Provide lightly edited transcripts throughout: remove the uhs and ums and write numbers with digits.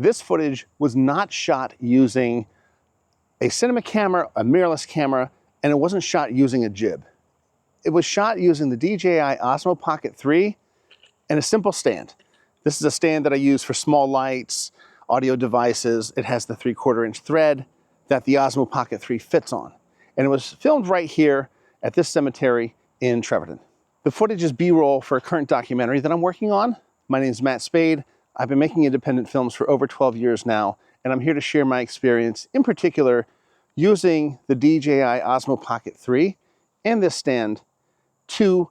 This footage was not shot using a cinema camera, a mirrorless camera, and it wasn't shot using a jib. It was shot using the DJI Osmo Pocket 3 and a simple stand. This is a stand that I use for small lights, audio devices. It has the 3/4 inch thread that the Osmo Pocket 3 fits on. And it was filmed right here at this cemetery in Trevorton. The footage is B-roll for a current documentary that I'm working on. My name is Matt Spade. I've been making independent films for over 12 years now, and I'm here to share my experience, in particular, using the DJI Osmo Pocket 3 and this stand to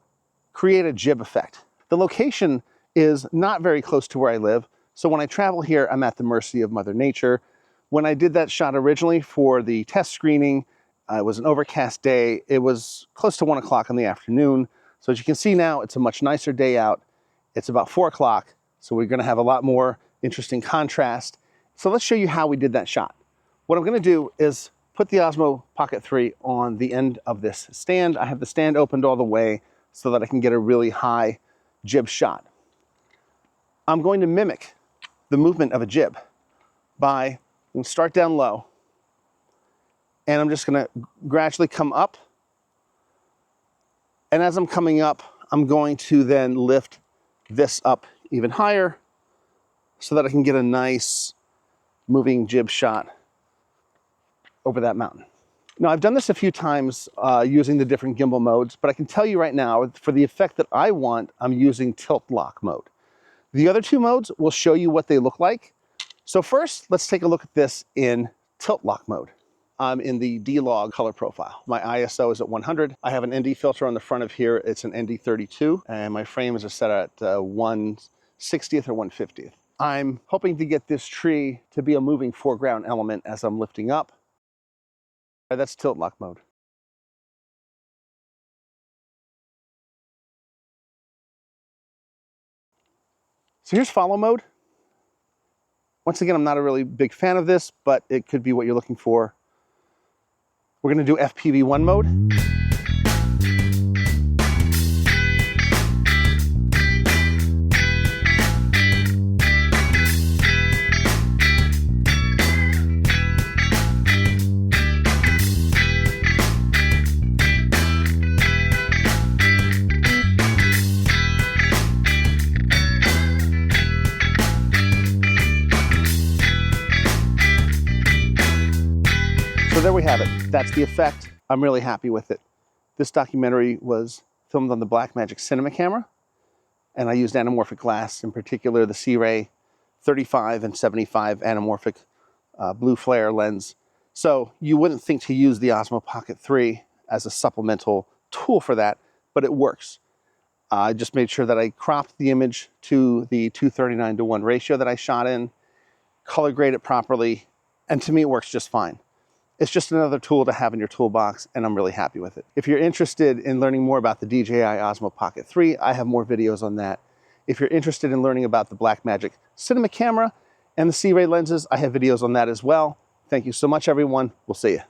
create a jib effect. The location is not very close to where I live, so when I travel here, I'm at the mercy of Mother Nature. When I did that shot originally for the test screening, it was an overcast day. It was close to 1 o'clock in the afternoon. So as you can see now, it's a much nicer day out. It's about 4 o'clock, so we're gonna have a lot more interesting contrast. So let's show you how we did that shot. What I'm gonna do is put the Osmo Pocket 3 on the end of this stand. I have the stand opened all the way so that I can get a really high jib shot. I'm going to mimic the movement of a jib by start down low, and I'm just gonna gradually come up. And as I'm coming up, I'm going to then lift this up even higher so that I can get a nice moving jib shot over that mountain. Now, I've done this a few times using the different gimbal modes, but I can tell you right now, for the effect that I want, I'm using tilt lock mode. The other two modes will show you what they look like. So first, let's take a look at this in tilt lock mode. I'm in the D-Log color profile. My ISO is at 100. I have an ND filter on the front of here. It's an ND32, and my frames are set at 1/60th or 1/50th. I'm hoping to get this tree to be a moving foreground element as I'm lifting up. That's tilt lock mode. So here's follow mode. Once again, I'm not a really big fan of this, but it could be what you're looking for. We're going to do FPV1 mode. So there we have it. That's the effect. I'm really happy with it. This documentary was filmed on the Blackmagic cinema camera, and I used anamorphic glass, in particular the C-Ray 35 and 75 anamorphic blue flare lens. So you wouldn't think to use the Osmo Pocket 3 as a supplemental tool for that, but it works. I just made sure that I cropped the image to the 2:39:1 ratio that I shot in, color grade it properly, and to me it works just fine. It's just another tool to have in your toolbox, and I'm really happy with it. If you're interested in learning more about the DJI Osmo Pocket 3, I have more videos on that. If you're interested in learning about the Blackmagic cinema camera and the C-Ray lenses, I have videos on that as well. Thank you so much, everyone. We'll see you.